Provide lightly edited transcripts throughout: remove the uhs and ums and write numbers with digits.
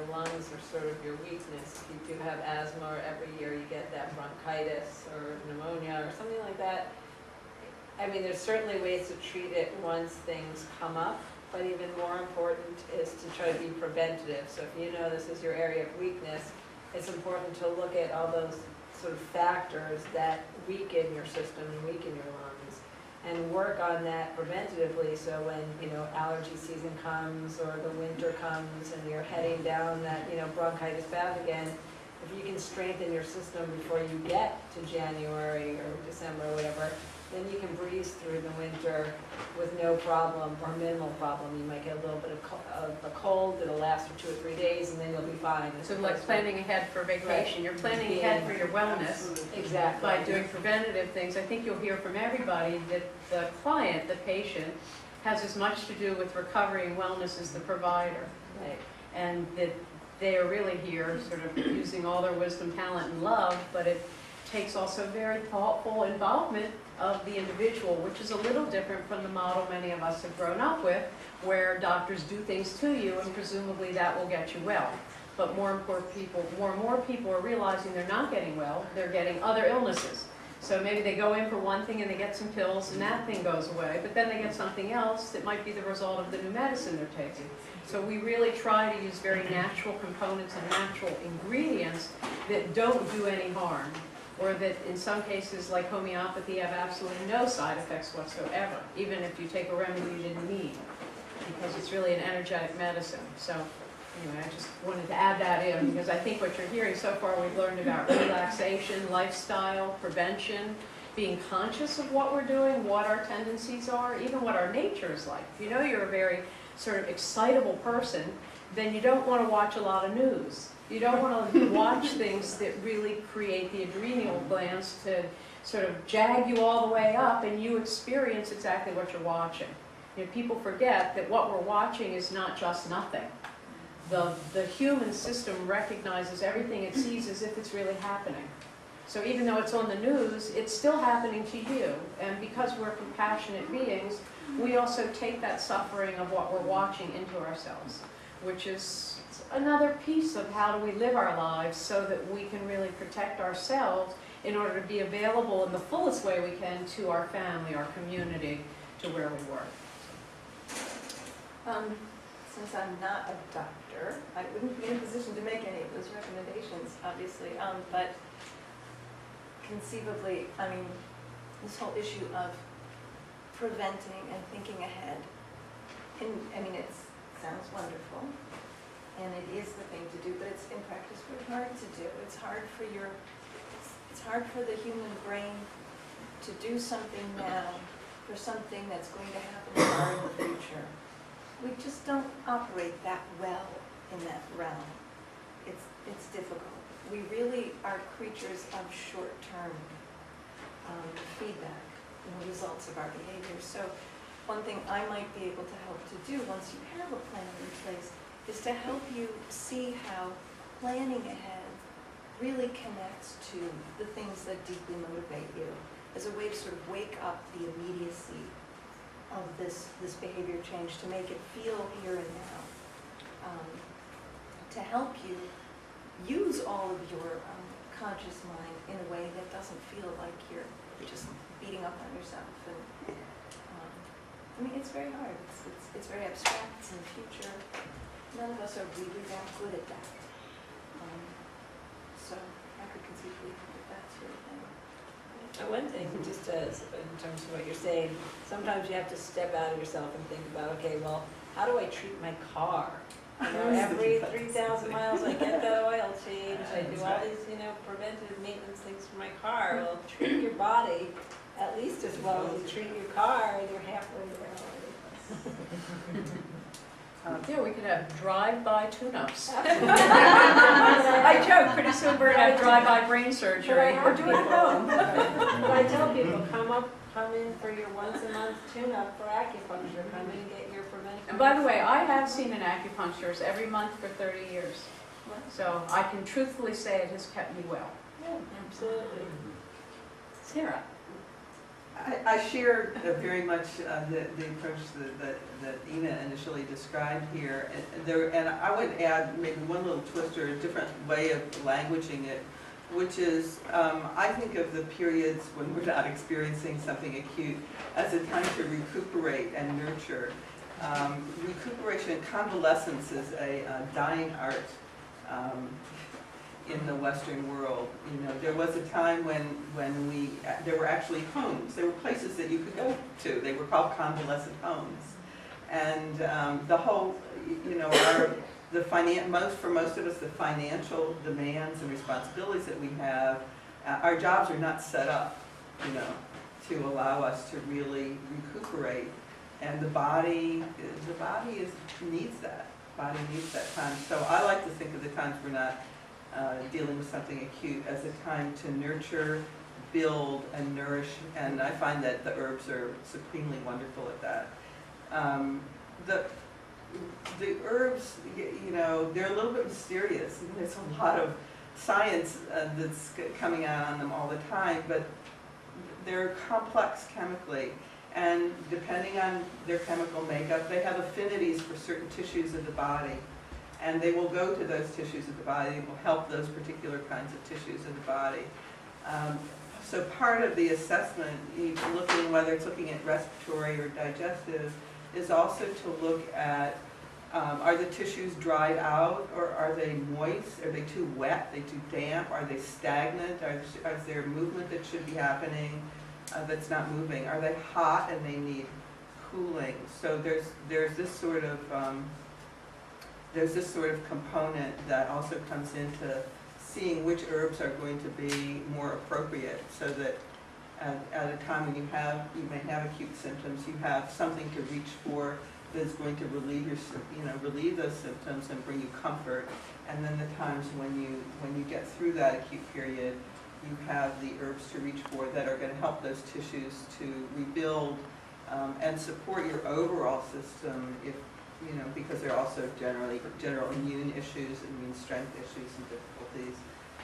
your lungs are sort of your weakness. If you do have asthma, or every year you get that bronchitis or pneumonia or something like that, I mean, there's certainly ways to treat it once things come up, but even more important is to try to be preventative. So if you know this is your area of weakness, it's important to look at all those sort of factors that weaken your system and weaken your lungs, and work on that preventatively, so when, you know, allergy season comes or the winter comes and you're heading down that, you know, bronchitis path again, if you can strengthen your system before you get to January or December or whatever, then you can breeze through the winter with no problem or minimal problem. You might get a little bit of a cold that'll last for 2 or 3 days, and then you'll be fine. So like planning ahead for vacation, right. You're planning ahead for your wellness. Exactly. By doing preventative things. I think you'll hear from everybody that the client, the patient, has as much to do with recovery and wellness as the provider. Right. And that they are really here sort of using all their wisdom, talent, and love, but it takes also very thoughtful involvement of the individual, which is a little different from the model many of us have grown up with, where doctors do things to you and presumably that will get you well. But more and more people are realizing they're not getting well, they're getting other illnesses. So maybe they go in for one thing and they get some pills and that thing goes away, but then they get something else that might be the result of the new medicine they're taking. So we really try to use very natural components and natural ingredients that don't do any harm, or that in some cases, like homeopathy, have absolutely no side effects whatsoever, even if you take a remedy you didn't need, because it's really an energetic medicine. So anyway, I just wanted to add that in, because I think what you're hearing so far, we've learned about relaxation, lifestyle, prevention, being conscious of what we're doing, what our tendencies are, even what our nature is like. If you know you're a very sort of excitable person, then you don't want to watch a lot of news. You don't want to watch things that really create the adrenal glands to sort of jag you all the way up and you experience exactly what you're watching. You know, people forget that what we're watching is not just nothing. The human system recognizes everything it sees as if it's really happening. So even though it's on the news, it's still happening to you. And because we're compassionate beings, we also take that suffering of what we're watching into ourselves, which is another piece of how do we live our lives so that we can really protect ourselves in order to be available in the fullest way we can to our family, our community, to where we work. Since I'm not a doctor, I wouldn't be in a position to make any of those recommendations, obviously, but conceivably, I mean, this whole issue of preventing and thinking ahead, I mean, it sounds wonderful, and it is the thing to do, but it's in practice very hard to do. It's hard for the human brain to do something now for something that's going to happen far in the future. We just don't operate that well in that realm. It's difficult. We really are creatures of short-term feedback and the results of our behavior. So one thing I might be able to help to do once you have a plan in place is to help you see how planning ahead really connects to the things that deeply motivate you as a way to sort of wake up the immediacy of this behavior change, to make it feel here and now, to help you use all of your conscious mind in a way that doesn't feel like you're just beating up on yourself. And I mean, it's very hard. It's very abstract. It's in the future. None of us are really that good at that. So I could conceivably think that that sort of thing. One thing, just in terms of what you're saying, sometimes you have to step out of yourself and think about, okay, well, how do I treat my car? You know, every 3,000 miles I get the oil change, I do all these, you know, preventative maintenance things for my car. Well, treat your body at least as well as you treat your car, and you're halfway there already. Yeah, we could have drive-by tune-ups. I joke, pretty soon we're going to have drive-by brain surgery. We're doing it home. I tell people, come in for your once-a-month tune-up for acupuncture. Come in and get your preventive. And by the way, I have seen an acupuncturist every month for 30 years. So I can truthfully say it has kept me well. Yeah, absolutely. Sarah? I share very much the approach that Ina initially described here. And I would add maybe one little twist or a different way of languaging it, which is I think of the periods when we're not experiencing something acute as a time to recuperate and nurture. Recuperation, convalescence is a dying art in the Western world. You know, there was a time when there were actually homes. There were places that you could go to. They were called convalescent homes. And the whole, you know, for most of us, the financial demands and responsibilities that we have, our jobs are not set up, you know, to allow us to really recuperate. And the body needs that. Body needs that time. So I like to think of the times we're not dealing with something acute as a time to nurture, build, and nourish. And I find that the herbs are supremely wonderful at that. The herbs, you know, they're a little bit mysterious. There's a lot of science that's coming out on them all the time, but they're complex chemically. And depending on their chemical makeup, they have affinities for certain tissues of the body. And they will go to those tissues of the body. They will help those particular kinds of tissues of the body. So part of the assessment, whether it's looking at respiratory or digestive, is also to look at, are the tissues dried out, or are they moist? Are they too wet? Are they too damp? Are they stagnant? Is there movement that should be happening that's not moving? Are they hot and they need cooling? So there's this sort of component that also comes into seeing which herbs are going to be more appropriate, so that at a time when you may have acute symptoms, you have something to reach for that's going to relieve those symptoms and bring you comfort. And then the times when you get through that acute period, you have the herbs to reach for that are going to help those tissues to rebuild and support your overall system. Because they're also general immune issues, immune strength issues, and difficulties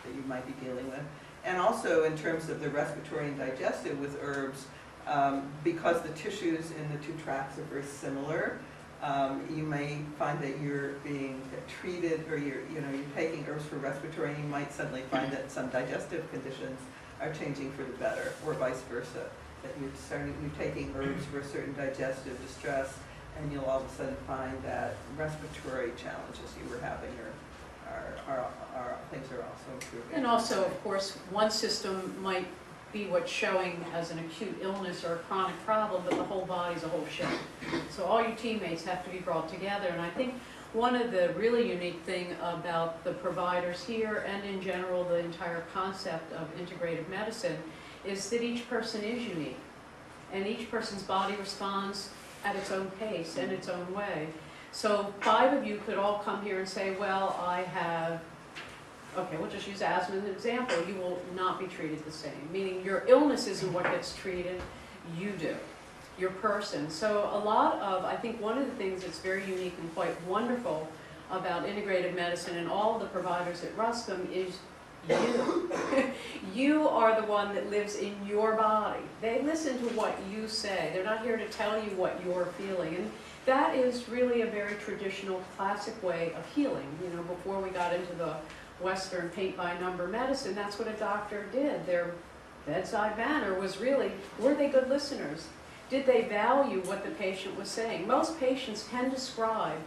that you might be dealing with. And also in terms of the respiratory and digestive with herbs, because the tissues in the two tracts are very similar, you may find that you're being treated, or you're taking herbs for respiratory, and you might suddenly find that some digestive conditions are changing for the better, or vice versa. That you're taking herbs for a certain digestive distress, and you'll all of a sudden find that respiratory challenges you were having things are also improving. And also, of course, one system might be what's showing as an acute illness or a chronic problem, but the whole body's a whole show. So all your teammates have to be brought together. And I think one of the really unique thing about the providers here, and in general the entire concept of integrative medicine, is that each person is unique. And each person's body responds at its own pace and its own way. So 5 of you could all come here and say, well, I have, okay, we'll just use asthma as an example. You will not be treated the same, meaning your illness isn't what gets treated, you do, your person. So I think one of the things that's very unique and quite wonderful about integrative medicine and all of the providers at Ruscombe is you. You are the one that lives in your body. They listen to what you say. They're not here to tell you what you're feeling. And that is really a very traditional, classic way of healing. Before we got into the Western paint-by-number medicine, that's what a doctor did. Their bedside manner was really, were they good listeners? Did they value what the patient was saying? Most patients can describe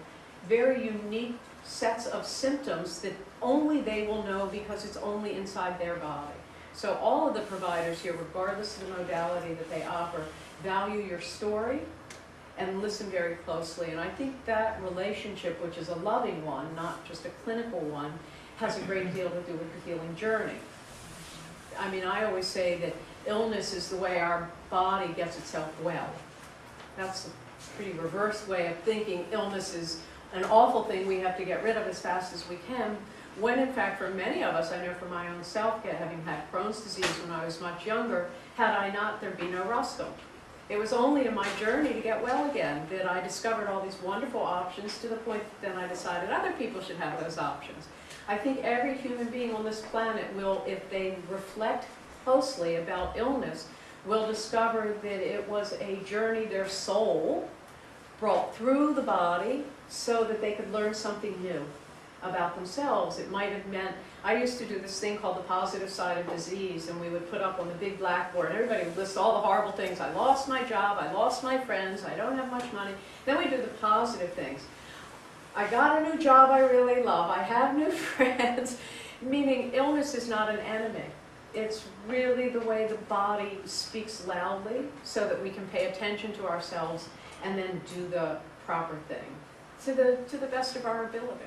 very unique sets of symptoms that only they will know because it's only inside their body. So all of the providers here, regardless of the modality that they offer, value your story and listen very closely. And I think that relationship, which is a loving one, not just a clinical one, has a great deal to do with the healing journey. I mean, I always say that illness is the way our body gets itself well. That's a pretty reverse way of thinking. Illness is an awful thing we have to get rid of as fast as we can, when in fact for many of us, I know for my own self, having had Crohn's disease when I was much younger, had I not, there'd be no Ruscombe. It was only in my journey to get well again that I discovered all these wonderful options, to the point that then I decided other people should have those options. I think every human being on this planet will, if they reflect closely about illness, will discover that it was a journey their soul brought through the body so that they could learn something new about themselves. It might have meant, I used to do this thing called the positive side of disease, and we would put up on the big blackboard, and everybody would list all the horrible things. I lost my job, I lost my friends, I don't have much money. Then we do the positive things. I got a new job I really love, I have new friends, meaning illness is not an enemy. It's really the way the body speaks loudly so that we can pay attention to ourselves and then do the proper thing to the best of our ability.